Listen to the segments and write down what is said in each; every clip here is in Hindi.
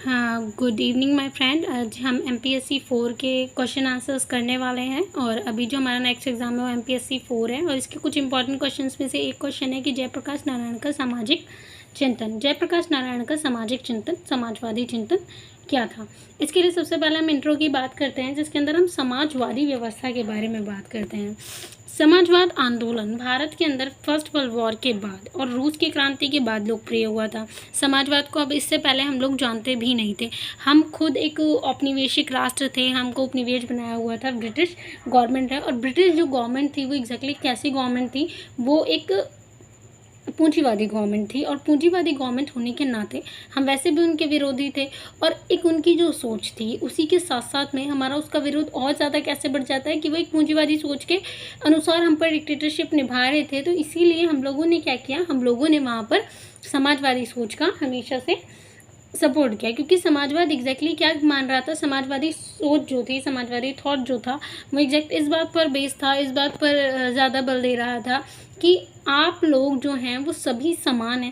हाँ, गुड इवनिंग माय फ्रेंड। आज हम एमपीएससी 4 के क्वेश्चन आंसर्स करने वाले हैं और अभी जो हमारा नेक्स्ट एग्जाम है वो एमपीएससी 4 है और इसके कुछ इंपॉर्टेंट क्वेश्चंस में से एक क्वेश्चन है कि जयप्रकाश नारायण का सामाजिक चिंतन। जयप्रकाश नारायण का सामाजिक चिंतन, समाजवादी चिंतन क्या था। इसके लिए सबसे पहले हम इंट्रो की बात करते हैं, जिसके अंदर हम समाजवादी व्यवस्था के बारे में बात करते हैं। समाजवाद आंदोलन भारत के अंदर फर्स्ट वर्ल्ड वॉर के बाद और रूस की क्रांति के बाद लोकप्रिय हुआ था। समाजवाद को अब इससे पहले हम लोग जानते भी नहीं थे। हम खुद एक औपनिवेशिक राष्ट्र थे, हमको उपनिवेश बनाया हुआ था ब्रिटिश गवर्नमेंट है। और ब्रिटिश जो गवर्नमेंट थी वो एग्जैक्टली कैसी गवर्नमेंट थी, वो एक पूंजीवादी गवर्नमेंट थी। और पूंजीवादी गवर्नमेंट होने के नाते हम वैसे भी उनके विरोधी थे और एक उनकी जो सोच थी उसी के साथ साथ में हमारा उसका विरोध और ज़्यादा कैसे बढ़ जाता है कि वो एक पूंजीवादी सोच के अनुसार हम पर डिक्टेटरशिप निभा रहे थे। तो इसीलिए हम लोगों ने क्या किया, हम लोगों ने वहाँ पर समाजवादी सोच का हमेशा से सपोर्ट किया, क्योंकि समाजवाद एग्जैक्टली क्या मान रहा था, समाजवादी सोच जो थी, समाजवादी थॉट जो था वो एग्जैक्ट इस बात पर बेस था, इस बात पर ज़्यादा बल दे रहा था कि आप लोग जो हैं वो सभी समान हैं।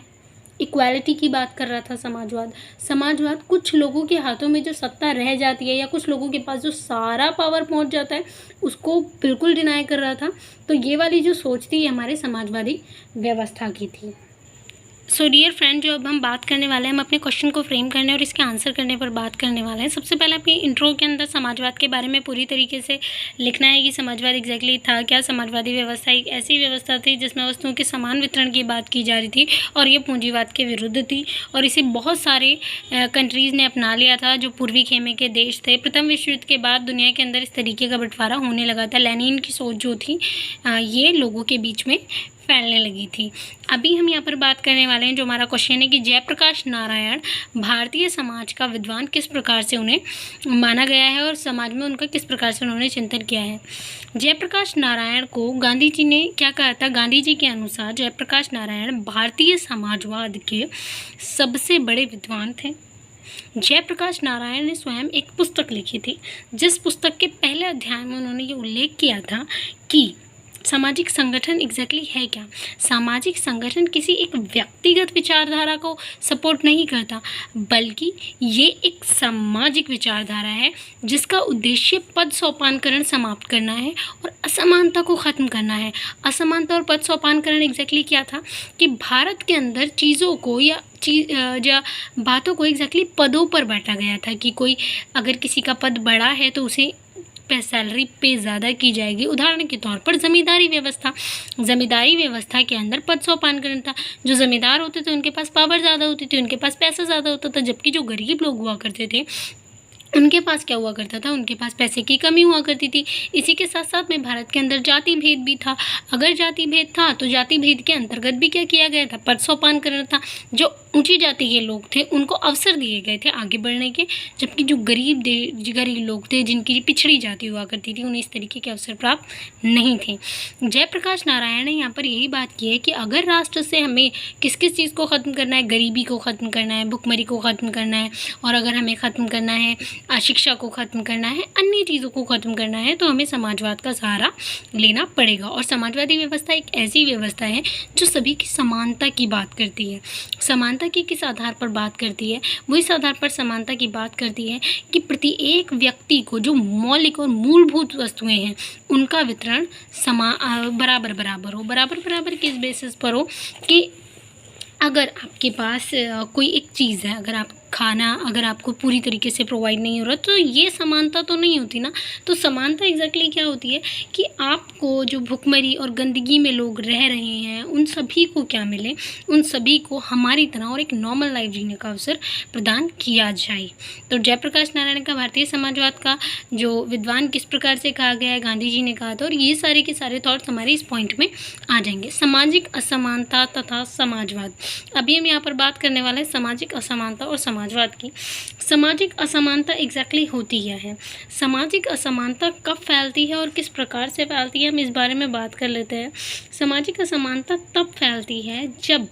इक्वालिटी की बात कर रहा था समाजवाद कुछ लोगों के हाथों में जो सत्ता रह जाती है या कुछ लोगों के पास जो सारा पावर पहुंच जाता है उसको बिल्कुल डिनाई कर रहा था। तो ये वाली जो सोच थी ये हमारे समाजवादी व्यवस्था की थी। सो डियर फ्रेंड, जो अब हम बात करने वाले हैं, हम अपने क्वेश्चन को फ्रेम करने और इसके आंसर करने पर बात करने वाले हैं। सबसे पहले अपनी इंट्रो के अंदर समाजवाद के बारे में पूरी तरीके से लिखना है कि समाजवाद एग्जैक्टली था क्या। समाजवादी व्यवस्था एक ऐसी व्यवस्था थी जिसमें वस्तुओं के समान वितरण की बात की जा रही थी और ये पूंजीवाद के विरुद्ध थी और इसे बहुत सारे कंट्रीज़ ने अपना लिया था जो पूर्वी खेमे के देश थे। प्रथम विश्व युद्ध के बाद दुनिया के अंदर इस तरीके का बंटवारा होने लगा था। लेनिन की सोच जो थी ये लोगों के बीच में फैलने लगी थी। अभी हम यहाँ पर बात करने वाले हैं, जो हमारा क्वेश्चन है कि जयप्रकाश नारायण भारतीय समाज का विद्वान किस प्रकार से उन्हें माना गया है और समाज में उनका किस प्रकार से उन्होंने चिंतन किया है। जयप्रकाश नारायण को गांधी जी ने क्या कहा था, गांधी जी के अनुसार जयप्रकाश नारायण भारतीय समाजवाद के सबसे बड़े विद्वान थे। जयप्रकाश नारायण ने स्वयं एक पुस्तक लिखी थी, जिस पुस्तक के पहले अध्याय में उन्होंने ये उल्लेख किया था कि सामाजिक संगठन एग्जैक्टली है क्या। सामाजिक संगठन किसी एक व्यक्तिगत विचारधारा को सपोर्ट नहीं करता, बल्कि ये एक सामाजिक विचारधारा है जिसका उद्देश्य पद सोपानकरण समाप्त करना है और असमानता को ख़त्म करना है। असमानता और पद सोपानकरण एग्जैक्टली क्या था कि भारत के अंदर चीज़ों को या बातों को एग्जैक्टली पदों पर बांटा गया था कि कोई अगर किसी का पद बड़ा है तो उसे सैलरी पे ज़्यादा की जाएगी। उदाहरण के तौर पर ज़मींदारी व्यवस्था के अंदर पद सोपानकरण था। जो ज़मींदार होते थे उनके पास पावर ज़्यादा होती थी, उनके पास पैसा ज़्यादा होता था, जबकि जो गरीब लोग हुआ करते थे उनके पास क्या हुआ करता था, उनके पास पैसे की कमी हुआ करती थी। इसी के साथ साथ में भारत के अंदर जाति भेद भी था। अगर जाति भेद था तो जाति भेद के अंतर्गत भी क्या किया गया था, पद सोपानकरण था। जो ऊंची जाति के लोग थे उनको अवसर दिए गए थे आगे बढ़ने के, जबकि जो गरीब लोग थे, जिनकी पिछड़ी जाति हुआ करती थी, उन्हें इस तरीके के अवसर प्राप्त नहीं थे। जयप्रकाश नारायण ने यहाँ पर यही बात की है कि अगर राष्ट्र से हमें किस किस चीज़ को ख़त्म करना है, गरीबी को ख़त्म करना है, भुखमरी को ख़त्म करना है, और अगर हमें ख़त्म करना है अशिक्षा को ख़त्म करना है, अन्य चीज़ों को ख़त्म करना है, तो हमें समाजवाद का सहारा लेना पड़ेगा। और समाजवादी व्यवस्था एक ऐसी व्यवस्था है जो सभी की समानता की बात करती है। समानता की किस आधार पर बात करती है, वो इस आधार पर समानता की बात करती है कि प्रत्येक व्यक्ति को जो मौलिक और मूलभूत वस्तुएं हैं उनका वितरण बराबर हो। बराबर किस बेसिस पर हो कि अगर आपके पास कोई एक चीज़ है, अगर आपको पूरी तरीके से प्रोवाइड नहीं हो रहा, तो ये समानता तो नहीं होती ना। तो समानता एग्जैक्टली क्या होती है कि आपको जो भुखमरी और गंदगी में लोग रह रहे हैं उन सभी को क्या मिले, उन सभी को हमारी तरह और एक नॉर्मल लाइफ जीने का अवसर प्रदान किया जाए। तो जयप्रकाश नारायण का भारतीय समाजवाद का जो विद्वान किस प्रकार से कहा गया है, गांधी जी ने कहा था। और ये सारे के सारे थॉट्स हमारे इस पॉइंट में आ जाएंगे। सामाजिक असमानता तथा समाजवाद, अभी हम यहाँ पर बात करने वाले हैं सामाजिक असमानता और समाजवाद की। सामाजिक असमानता एग्जैक्टली होती क्या है, सामाजिक असमानता कब फैलती है और किस प्रकार से फैलती है, हम इस बारे में बात कर लेते हैं। सामाजिक असमानता तब फैलती है जब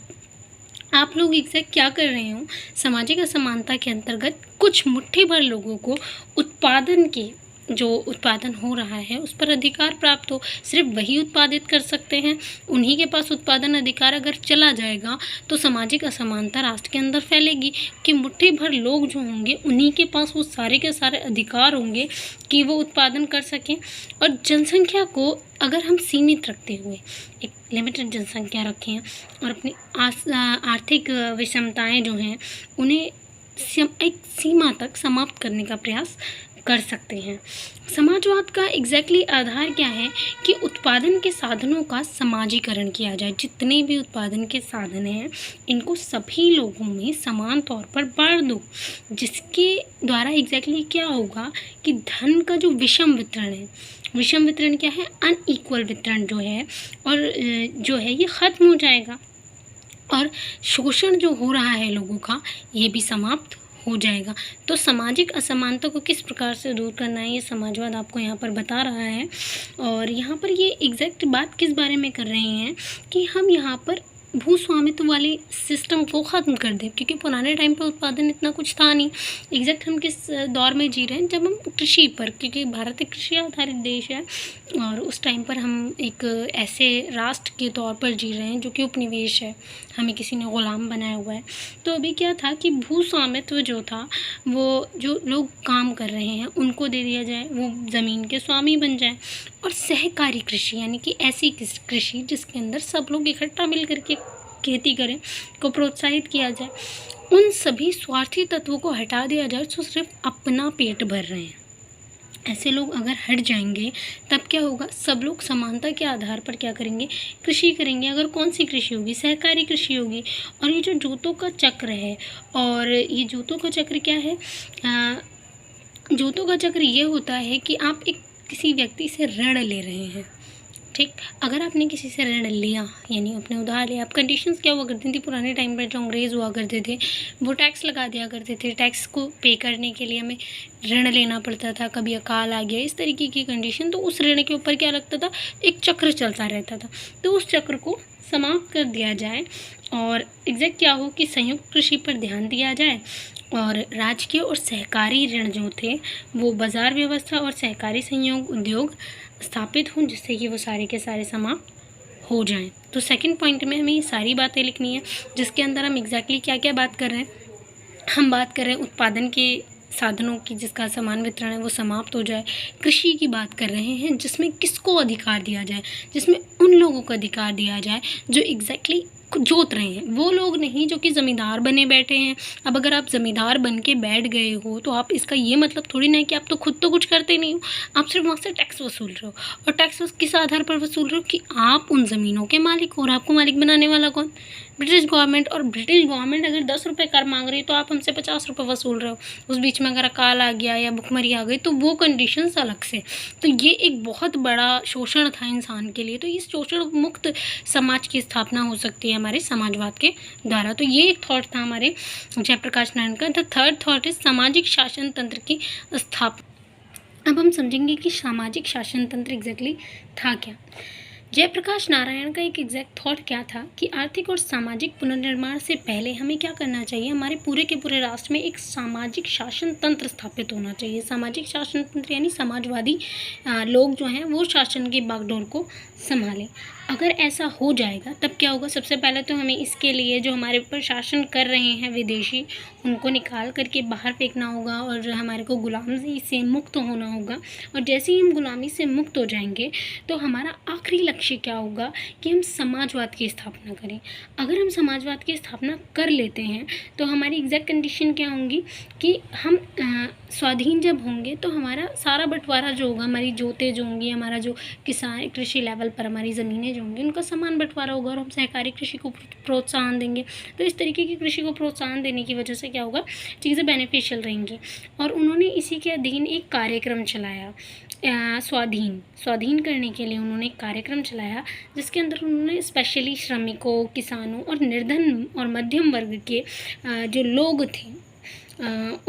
आप लोग एग्जैक्ट क्या कर रहे हो। सामाजिक असमानता के अंतर्गत कुछ मुट्ठी भर लोगों को उत्पादन के जो उत्पादन हो रहा है उस पर अधिकार प्राप्त हो। सिर्फ वही उत्पादित कर सकते हैं, उन्हीं के पास उत्पादन अधिकार अगर चला जाएगा तो सामाजिक असमानता राष्ट्र के अंदर फैलेगी कि मुट्ठी भर लोग जो होंगे उन्हीं के पास वो सारे के सारे अधिकार होंगे कि वो उत्पादन कर सकें। और जनसंख्या को अगर हम सीमित रखते हुए एक लिमिटेड जनसंख्या रखें और अपनी आर्थिक विषमताएं जो हैं उन्हें एक सीमा तक समाप्त करने का प्रयास कर सकते हैं। समाजवाद का एग्जैक्टली आधार क्या है कि उत्पादन के साधनों का समाजीकरण किया जाए। जितने भी उत्पादन के साधन हैं इनको सभी लोगों में समान तौर पर बांट दो, जिसके द्वारा एग्जैक्टली क्या होगा कि धन का जो विषम वितरण है, विषम वितरण क्या है, अनइक्वल वितरण जो है और जो है ये ख़त्म हो जाएगा और शोषण जो हो रहा है लोगों का ये भी समाप्त हो जाएगा। तो सामाजिक असमानता को किस प्रकार से दूर करना है ये समाजवाद आपको यहाँ पर बता रहा है। और यहाँ पर ये एग्जैक्ट बात किस बारे में कर रहे हैं कि हम यहाँ पर भूस्वामित्व वाली सिस्टम को ख़त्म कर दें, क्योंकि पुराने टाइम पर उत्पादन इतना कुछ था नहीं। एग्जैक्ट हम किस दौर में जी रहे हैं जब हम कृषि पर, क्योंकि भारत एक कृषि आधारित देश है और उस टाइम पर हम एक ऐसे राष्ट्र के तौर पर जी रहे हैं जो कि उपनिवेश है, हमें किसी ने ग़ुलाम बनाया हुआ है। तो अभी क्या था कि भूस्वामित्व जो था वो जो लोग काम कर रहे हैं उनको दे दिया जाए, वो ज़मीन के स्वामी बन जाए। और सहकारी कृषि यानी कि ऐसी कृषि जिसके अंदर सब लोग इकट्ठा मिल करके खेती करें को प्रोत्साहित किया जाए। उन सभी स्वार्थी तत्वों को हटा दिया जाए जो सिर्फ अपना पेट भर रहे हैं। ऐसे लोग अगर हट जाएंगे तब क्या होगा, सब लोग समानता के आधार पर क्या करेंगे, कृषि करेंगे। अगर कौन सी कृषि होगी, सहकारी कृषि होगी। और ये जो जोतों का चक्र है, और ये जोतों का चक्र क्या है, जोतों का चक्र ये होता है कि आप एक किसी व्यक्ति से ऋण ले रहे हैं, ठीक। अगर आपने किसी से ऋण लिया यानी अपने उधार लिया, आप कंडीशंस क्या हुआ करती थी पुराने टाइम पर, जो अंग्रेज़ हुआ करते थे वो टैक्स लगा दिया करते थे। टैक्स को पे करने के लिए हमें ऋण लेना पड़ता था, कभी अकाल आ गया, इस तरीके की कंडीशन। तो उस ऋण के ऊपर क्या लगता था, एक चक्र चलता रहता था। तो उस चक्र को समाप्त कर दिया जाए और एग्जैक्ट क्या हो कि संयुक्त कृषि पर ध्यान दिया जाए और राजकीय और सहकारी ऋण जो थे वो बाज़ार व्यवस्था और सहकारी संयोग उद्योग स्थापित हों, जिससे कि वो सारे के सारे समाप्त हो जाएं। तो सेकंड पॉइंट में हमें ये सारी बातें लिखनी है, जिसके अंदर हम एग्जैक्टली क्या क्या बात कर रहे हैं। हम बात कर रहे हैं उत्पादन के साधनों की जिसका समान वितरण है वो समाप्त हो जाए। कृषि की बात कर रहे हैं जिसमें किसको अधिकार दिया जाए, जिसमें उन लोगों को अधिकार दिया जाए जो एग्जैक्टली जोत रहे हैं, वो लोग नहीं जो कि ज़मींदार बने बैठे हैं। अब अगर आप ज़मींदार बन के बैठ गए हो तो आप इसका ये मतलब थोड़ी ना है कि आप तो खुद तो कुछ करते नहीं हो, आप सिर्फ वहाँ से टैक्स वसूल रहे हो। और टैक्स किस आधार पर वसूल रहे हो कि आप उन ज़मीनों के मालिक हो, और आपको मालिक बनाने वाला कौन, ब्रिटिश गवर्नमेंट। और ब्रिटिश गवर्नमेंट अगर 10 रुपये कर मांग रही है तो आप हमसे 50 रुपये वसूल रहे हो। उस बीच में अगर अकाल आ गया या भुखमरी आ गई तो वो कंडीशंस अलग से। तो ये एक बहुत बड़ा शोषण था इंसान के लिए। तो इस शोषण मुक्त समाज की स्थापना हो सकती है हमारे समाजवाद के द्वारा। तो ये एक थॉट था हमारे जयप्रकाश नारायण का। द थर्ड थॉट इज सामाजिक शासन तंत्र की स्थापना। अब हम समझेंगे कि सामाजिक शासन तंत्र एग्जैक्टली था क्या। जयप्रकाश नारायण का एक एग्जैक्ट थॉट क्या था कि आर्थिक और सामाजिक पुनर्निर्माण से पहले हमें क्या करना चाहिए, हमारे पूरे के पूरे राष्ट्र में एक सामाजिक शासन तंत्र स्थापित होना चाहिए। सामाजिक शासन तंत्र यानी समाजवादी लोग जो हैं वो शासन की बागडोर को संभालें। अगर ऐसा हो जाएगा तब क्या होगा, सबसे पहले तो हमें इसके लिए जो हमारे ऊपर शासन कर रहे हैं विदेशी, उनको निकाल करके बाहर फेंकना होगा और हमारे को गुलामी से मुक्त होना होगा। और जैसे ही हम गुलामी से मुक्त हो जाएंगे तो हमारा आखिरी लक्ष्य क्या होगा कि हम समाजवाद की स्थापना करें। अगर हम समाजवाद की स्थापना कर लेते हैं तो हमारी एग्जैक्ट कंडीशन क्या होंगी कि हम स्वाधीन जब होंगे तो हमारा सारा बंटवारा जो होगा, हमारी जोतें जो होंगी, हमारा जो किसान कृषि लेवल पर हमारी ज़मीनें जो होंगी उनका समान बंटवारा होगा और हम सहकारी कृषि को प्रोत्साहन देंगे। तो इस तरीके की कृषि को प्रोत्साहन देने की वजह से क्या होगा, चीज़ें बेनिफिशियल रहेंगी। और उन्होंने इसी के अधीन एक कार्यक्रम चलाया, स्वाधीन करने के लिए उन्होंने एक कार्यक्रम चलाया जिसके अंदर उन्होंने स्पेशली श्रमिकों, किसानों और निर्धन और मध्यम वर्ग के जो लोग थे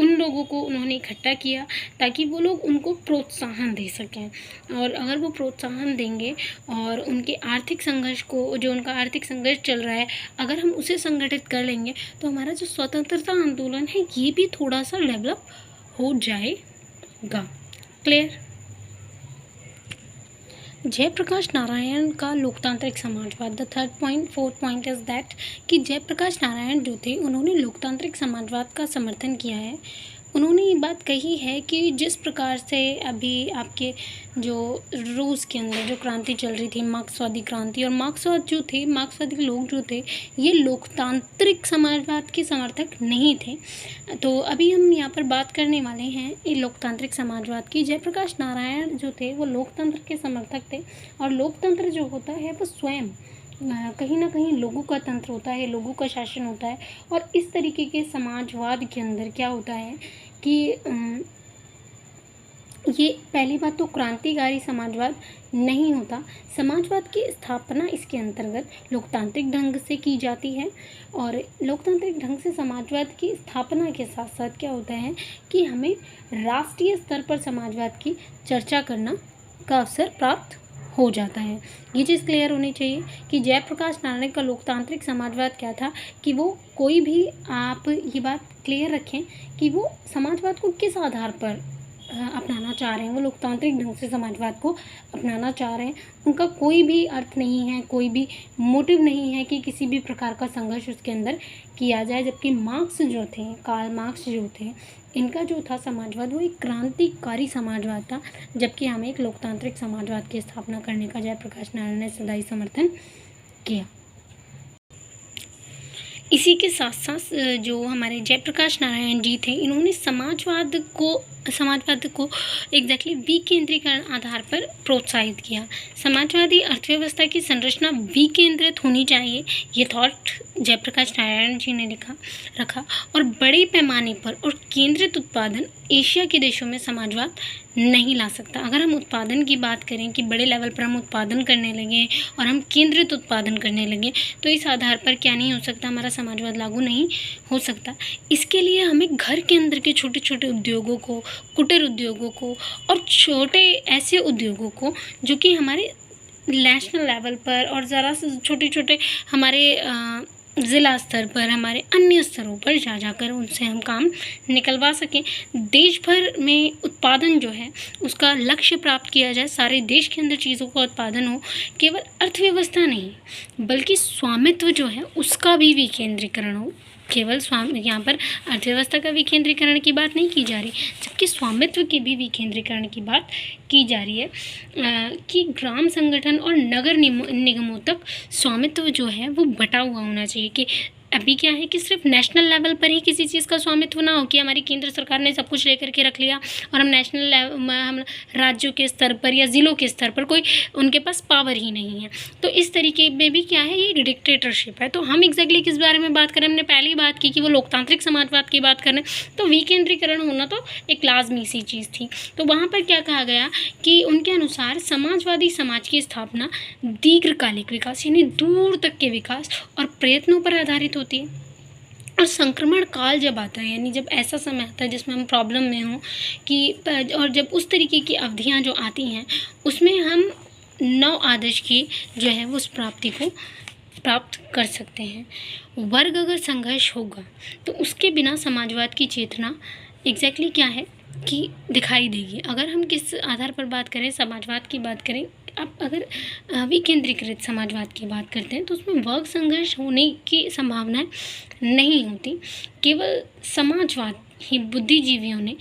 उन लोगों को उन्होंने इकट्ठा किया ताकि वो लोग उनको प्रोत्साहन दे सकें। और अगर वो प्रोत्साहन देंगे और उनके आर्थिक संघर्ष को, जो उनका आर्थिक संघर्ष चल रहा है, अगर हम उसे संगठित कर लेंगे तो हमारा जो स्वतंत्रता आंदोलन है ये भी थोड़ा सा डेवलप हो जाएगा। क्लियर। जयप्रकाश नारायण का लोकतांत्रिक समाजवाद। The fourth point is that कि जयप्रकाश नारायण जो थे उन्होंने लोकतांत्रिक समाजवाद का समर्थन किया है। उन्होंने ये बात कही है कि जिस प्रकार से अभी आपके जो रूस के अंदर जो क्रांति चल रही थी, मार्क्सवादी क्रांति, और मार्क्सवादी लोग जो थे ये लोकतांत्रिक समाजवाद के समर्थक नहीं थे। तो अभी हम यहाँ पर बात करने वाले हैं ये लोकतांत्रिक समाजवाद की। जयप्रकाश नारायण जो थे वो लोकतंत्र के समर्थक थे, और लोकतंत्र जो होता है वो स्वयं कहीं ना कहीं लोगों का तंत्र होता है, लोगों का शासन होता है। और इस तरीके के समाजवाद के अंदर क्या होता है कि ये पहली बात तो क्रांतिकारी समाजवाद नहीं होता। समाजवाद की स्थापना इसके अंतर्गत लोकतांत्रिक ढंग से की जाती है, और लोकतांत्रिक ढंग से समाजवाद की स्थापना के साथ साथ क्या होता है कि हमें राष्ट्रीय स्तर पर समाजवाद की चर्चा करना का अवसर प्राप्त हो जाता है। ये चीज़ क्लियर होनी चाहिए कि जयप्रकाश नारायण का लोकतांत्रिक समाजवाद क्या था, कि वो कोई भी, आप ये बात क्लियर रखें कि वो समाजवाद को किस आधार पर अपनाना चाह रहे हैं। वो लोकतांत्रिक ढंग से समाजवाद को अपनाना चाह रहे हैं। उनका कोई भी अर्थ नहीं है, कोई भी मोटिव नहीं है कि किसी भी प्रकार का संघर्ष उसके अंदर किया जाए। जबकि मार्क्स जो थे, कार्ल मार्क्स जो थे, इनका जो था समाजवाद वो एक क्रांतिकारी समाजवाद था, जबकि हमें एक लोकतांत्रिक समाजवाद की स्थापना करने का जयप्रकाश नारायण ने सदैव समर्थन किया। इसी के साथ साथ जो हमारे जयप्रकाश नारायण जी थे, इन्होंने समाजवाद को एग्जैक्टली विकेंद्रीकरण आधार पर प्रोत्साहित किया। समाजवादी अर्थव्यवस्था की संरचना विकेंद्रित होनी चाहिए, ये थॉट जयप्रकाश नारायण जी ने रखा। और बड़े पैमाने पर और केंद्रित उत्पादन एशिया के देशों में समाजवाद नहीं ला सकता। अगर हम उत्पादन की बात करें कि बड़े लेवल पर हम उत्पादन करने लगे और हम केंद्रित उत्पादन करने लगे, तो इस आधार पर क्या नहीं हो सकता, हमारा समाजवाद लागू नहीं हो सकता। इसके लिए हमें घर के अंदर के छोटे छोटे उद्योगों को, कुटीर उद्योगों को, और छोटे ऐसे उद्योगों को जो कि हमारे नेशनल लेवल पर और ज़रा से छोटे छोटे हमारे ज़िला स्तर पर, हमारे अन्य स्तरों पर जाकर उनसे हम काम निकलवा सकें। देश भर में उत्पादन जो है उसका लक्ष्य प्राप्त किया जाए, सारे देश के अंदर चीज़ों का उत्पादन हो। केवल अर्थव्यवस्था नहीं बल्कि स्वामित्व जो है उसका भी विकेंद्रीकरण हो। केवल यहाँ पर अर्थव्यवस्था का विकेंद्रीकरण की बात नहीं की जा रही, जबकि स्वामित्व के भी विकेंद्रीकरण की बात की जा रही है कि ग्राम संगठन और नगर निगमों तक स्वामित्व जो है वो बटा हुआ होना चाहिए। कि अभी क्या है कि सिर्फ नेशनल लेवल पर ही किसी चीज़ का स्वामित्व ना हो कि हमारी केंद्र सरकार ने सब कुछ लेकर के रख लिया और हम राज्यों के स्तर पर या ज़िलों के स्तर पर कोई उनके पास पावर ही नहीं है। तो इस तरीके में भी क्या है, ये डिक्टेटरशिप है। तो हम एग्जैक्टली किस बारे में बात करें, हमने पहले ही बात की कि वो लोकतांत्रिक समाजवाद की बात करें, तो विकेंद्रीकरण होना तो एक लाजमी सी चीज़ थी। तो वहाँ पर क्या कहा गया कि उनके अनुसार समाजवादी समाज की स्थापना दीर्घकालिक विकास यानी दूर तक के विकास और प्रयत्नों पर आधारित होती है। और संक्रमण काल जब आता है, यानी जब ऐसा समय आता है जिसमें हम प्रॉब्लम में हों कि, और जब उस तरीके की अवधियाँ जो आती हैं उसमें हम नव आदर्श की जो है वो उस प्राप्ति को प्राप्त कर सकते हैं। वर्ग अगर संघर्ष होगा तो उसके बिना समाजवाद की चेतना एग्जैक्टली क्या है कि दिखाई देगी। अगर हम किस आधार पर बात करें, समाजवाद की बात करें, अब अगर विकेंद्रीकृत समाजवाद की बात करते हैं तो उसमें वर्ग संघर्ष होने की संभावनाएं नहीं होती। केवल समाजवाद ही बुद्धिजीवियों ने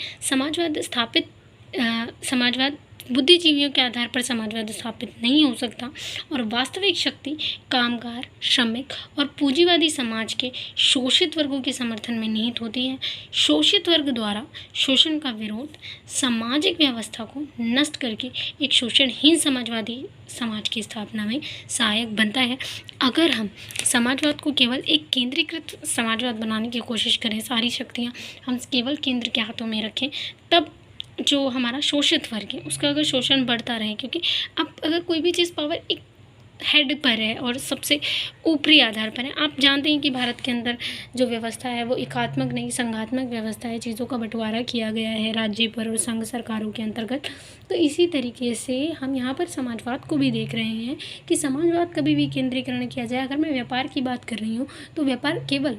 समाजवाद बुद्धिजीवियों के आधार पर समाजवाद स्थापित नहीं हो सकता। और वास्तविक शक्ति कामगार, श्रमिक और पूंजीवादी समाज के शोषित वर्गों के समर्थन में निहित होती है। शोषित वर्ग द्वारा शोषण का विरोध सामाजिक व्यवस्था को नष्ट करके एक शोषणहीन समाजवादी समाज की स्थापना में सहायक बनता है। अगर हम समाजवाद को केवल एक केंद्रीकृत समाजवाद बनाने की कोशिश करें, सारी शक्तियाँ हम केवल केंद्र के हाथों में रखें, तब जो हमारा शोषित वर्ग है उसका अगर शोषण बढ़ता रहे, क्योंकि अब अगर कोई भी चीज़ पावर एक हेड पर है और सबसे ऊपरी आधार पर है, आप जानते हैं कि भारत के अंदर जो व्यवस्था है वो एकात्मक नहीं संघात्मक व्यवस्था है, चीज़ों का बंटवारा किया गया है राज्य पर और संघ सरकारों के अंतर्गत। तो इसी तरीके से हम यहाँ पर समाजवाद को भी देख रहे हैं कि समाजवाद कभी भी केंद्रीकरण किया जाए। अगर मैं व्यापार की बात कर रही हूँ तो व्यापार केवल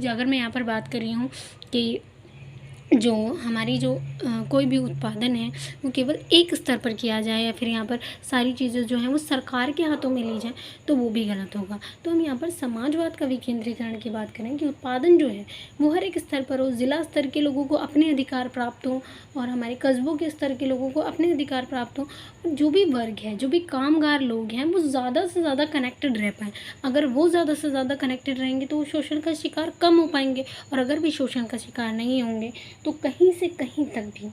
अगर मैं यहाँ पर बात कर रही हूँ कि जो हमारी जो कोई भी उत्पादन है वो केवल एक स्तर पर किया जाए या फिर यहाँ पर सारी चीज़ें जो हैं वो सरकार के हाथों में ली जाए, तो वो भी गलत होगा। तो हम यहाँ पर समाजवाद का विकेंद्रीकरण की बात करें कि उत्पादन जो है वो हर एक स्तर पर हो, ज़िला स्तर के लोगों को अपने अधिकार प्राप्त हो और हमारे कस्बों के स्तर के लोगों को अपने अधिकार प्राप्त हो। जो भी वर्ग है, जो भी कामगार लोग हैं, वो ज़्यादा से ज़्यादा कनेक्टेड रह पाएँ। अगर वो ज़्यादा से ज़्यादा कनेक्टेड रहेंगे तो वो शोषण का शिकार कम हो पाएंगे, और अगर भी शोषण का शिकार नहीं होंगे तो कहीं से कहीं तक भी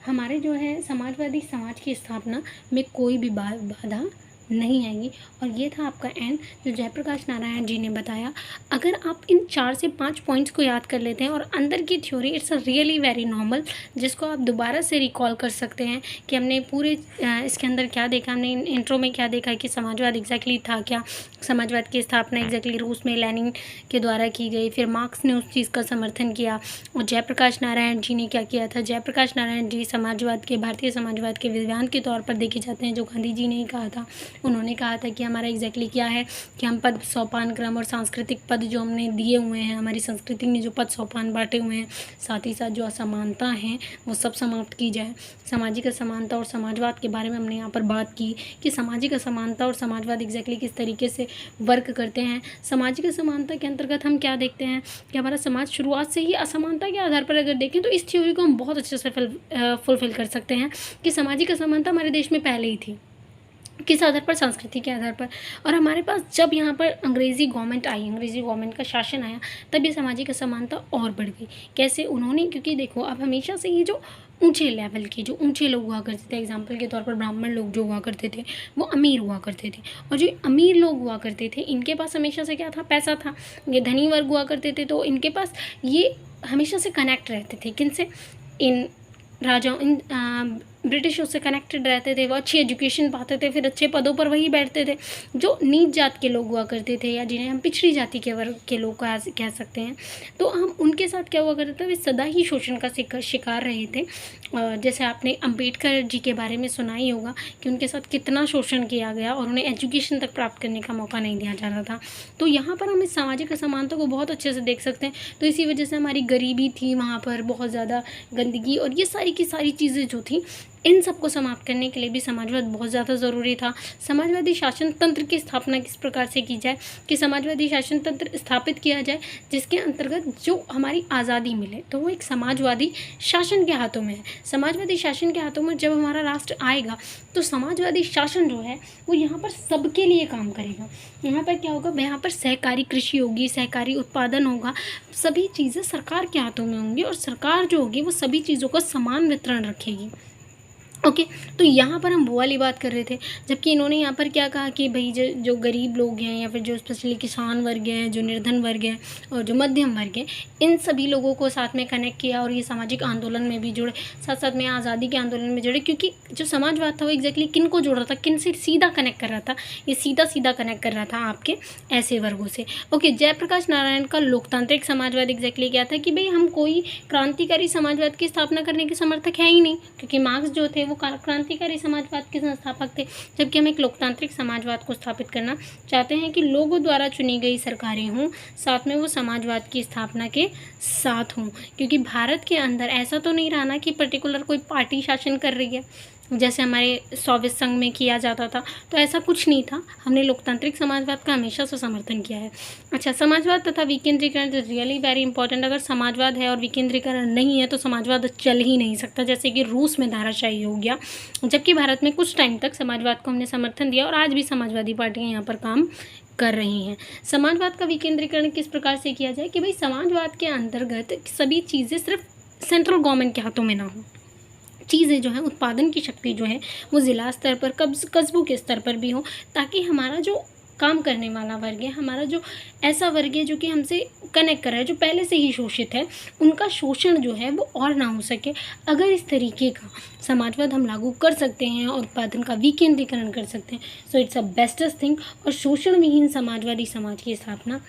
हमारे जो है समाजवादी समाज की स्थापना में कोई भी बाधा नहीं आएगी। और ये था आपका एंड जो जयप्रकाश नारायण जी ने बताया। अगर आप इन 4 से 5 पॉइंट्स को याद कर लेते हैं और अंदर की theory it's a really very normal, जिसको आप दोबारा से रिकॉल कर सकते हैं कि हमने पूरे इसके अंदर क्या देखा, हमने इंट्रो में क्या देखा कि समाजवाद एग्जैक्टली था क्या, समाजवाद की स्थापना एग्जैक्टली रूस में लेनिन के द्वारा की गई, फिर मार्क्स ने उस चीज़ का समर्थन किया, और जयप्रकाश नारायण जी ने क्या किया था। जयप्रकाश नारायण जी समाजवाद के, भारतीय समाजवाद के विद्वान के तौर पर देखे जाते हैं, जो गांधी जी ने ही कहा था। उन्होंने कहा था कि हमारा एग्जैक्टली क्या है कि हम पद सोपान क्रम और सांस्कृतिक पद जो हमने दिए हुए हैं, हमारी संस्कृति ने जो पद सोपान बांटे हुए हैं, साथ ही साथ जो असमानता हैं वो सब समाप्त की जाए। सामाजिक असमानता और समाजवाद के बारे में हमने यहाँ पर बात की कि सामाजिक असमानता और समाजवाद एग्जैक्टली किस तरीके से वर्क करते हैं। सामाजिक असमानता के अंतर्गत हम क्या देखते हैं कि हमारा समाज शुरुआत से ही असमानता के आधार पर अगर देखें तो इस थ्योरी को हम बहुत अच्छे से फुलफिल कर सकते हैं कि सामाजिक असमानता हमारे देश में पहले ही थी। किस आधार पर? संस्कृति के आधार पर। और हमारे पास जब यहाँ पर अंग्रेज़ी गवर्नमेंट आई, अंग्रेज़ी गवर्नमेंट का शासन आया, तब ये सामाजिक असमानता और बढ़ गई। कैसे? उन्होंने, क्योंकि देखो अब हमेशा से ही जो ऊंचे लेवल के, जो ऊंचे लोग हुआ करते थे, एग्जाम्पल के तौर पर ब्राह्मण लोग जो हुआ करते थे वो अमीर हुआ करते थे, और जो अमीर लोग हुआ करते थे इनके पास हमेशा से क्या था? पैसा था। ये धनी वर्ग हुआ करते थे तो इनके पास ये हमेशा से कनेक्ट रहते थे। किन से? इन राजाओं, इन ब्रिटिशों से कनेक्टेड रहते थे, वो अच्छी एजुकेशन पाते थे, फिर अच्छे पदों पर वही बैठते थे। जो नीच जात के लोग हुआ करते थे या जिन्हें हम पिछड़ी जाति के वर्ग के लोग कह सकते हैं, तो हम उनके साथ क्या हुआ करता था? वे सदा ही शोषण का शिकार रहे थे। जैसे आपने अम्बेडकर जी के बारे में सुना ही होगा कि उनके साथ कितना शोषण किया गया और उन्हें एजुकेशन तक प्राप्त करने का मौका नहीं दिया जा रहा था। तो यहाँ पर हम इस सामाजिक असमानता को बहुत अच्छे से देख सकते हैं। तो इसी वजह से हमारी गरीबी थी, वहाँ पर बहुत ज़्यादा गंदगी, और ये सारी की सारी चीज़ें जो थी, इन सबको समाप्त करने के लिए भी समाजवाद बहुत ज़्यादा ज़रूरी था। समाजवादी शासन तंत्र की स्थापना किस प्रकार से की जाए कि समाजवादी शासन तंत्र स्थापित किया जाए जिसके अंतर्गत जो हमारी आज़ादी मिले, तो वो एक समाजवादी शासन के हाथों में है। समाजवादी शासन के हाथों में जब हमारा राष्ट्र आएगा तो समाजवादी शासन जो है वो यहाँ पर सबके लिए काम करेगा। यहाँ पर क्या होगा? यहाँ पर सहकारी कृषि होगी, सहकारी उत्पादन होगा, सभी चीज़ें सरकार के हाथों में होंगी, और सरकार जो होगी वो सभी चीज़ों का समान वितरण रखेगी। ओके, तो यहाँ पर हम वो वाली बात कर रहे थे, जबकि इन्होंने यहाँ पर क्या कहा कि भाई जो गरीब लोग हैं या फिर जो स्पेशली किसान वर्ग हैं, जो निर्धन वर्ग हैं और जो मध्यम वर्ग हैं, इन सभी लोगों को साथ में कनेक्ट किया और ये सामाजिक आंदोलन में भी जुड़े, साथ साथ में आज़ादी के आंदोलन में जुड़े, क्योंकि जो समाजवाद था वो एग्जैक्टली किन को जोड़ रहा था, किन से सीधा कनेक्ट कर रहा था? ये सीधा कनेक्ट कर रहा था आपके ऐसे वर्गों से। ओके, जयप्रकाश नारायण का लोकतांत्रिक समाजवाद एग्जैक्टली क्या था कि भाई हम कोई क्रांतिकारी समाजवाद की स्थापना करने के समर्थक हैं ही नहीं, क्योंकि मार्क्स जो थे वो क्रांतिकारी समाजवाद के संस्थापक थे, जबकि हम एक लोकतांत्रिक समाजवाद को स्थापित करना चाहते हैं कि लोगों द्वारा चुनी गई सरकारें हों, साथ में वो समाजवाद की स्थापना के साथ हों। क्योंकि भारत के अंदर ऐसा तो नहीं रहा ना कि पर्टिकुलर कोई पार्टी शासन कर रही है जैसे हमारे सोवियत संघ में किया जाता था, तो ऐसा कुछ नहीं था। हमने लोकतांत्रिक समाजवाद का हमेशा से समर्थन किया है। अच्छा, समाजवाद तथा विकेंद्रीकरण इज रियली वेरी इंपॉर्टेंट। अगर समाजवाद है और विकेंद्रीकरण नहीं है तो समाजवाद चल ही नहीं सकता, जैसे कि रूस में धाराशाही हो गया, जबकि भारत में कुछ टाइम तक समाजवाद को हमने समर्थन दिया और आज भी समाजवादी पार्टियाँ यहाँ पर काम कर रही हैं। समाजवाद का विकेंद्रीकरण किस प्रकार से किया जाए कि भाई समाजवाद के अंतर्गत सभी चीज़ें सिर्फ सेंट्रल गवर्नमेंट के हाथों में ना हो, चीज़ें जो है, उत्पादन की शक्ति जो है वो ज़िला स्तर पर, कस्बों के स्तर पर भी हो, ताकि हमारा जो काम करने वाला वर्ग है, हमारा जो ऐसा वर्ग है जो कि हमसे कनेक्ट कर रहा है, जो पहले से ही शोषित है, उनका शोषण जो है वो और ना हो सके। अगर इस तरीके का समाजवाद हम लागू कर सकते हैं और उत्पादन का विकेंद्रीकरण कर सकते हैं, so it's a bestest thing. और शोषण विहीन समाजवादी समाज की स्थापना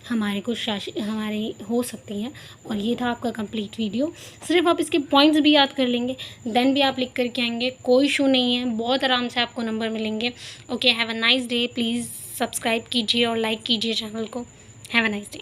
हमारी हो सकती है। और ये था आपका कंप्लीट वीडियो। सिर्फ आप इसके पॉइंट्स भी याद कर लेंगे, देन भी आप लिख करके आएंगे, कोई इशू नहीं है, बहुत आराम से आपको नंबर मिलेंगे। Okay, have a nice day. Please subscribe कीजिए और लाइक कीजिए चैनल को। Have a nice day.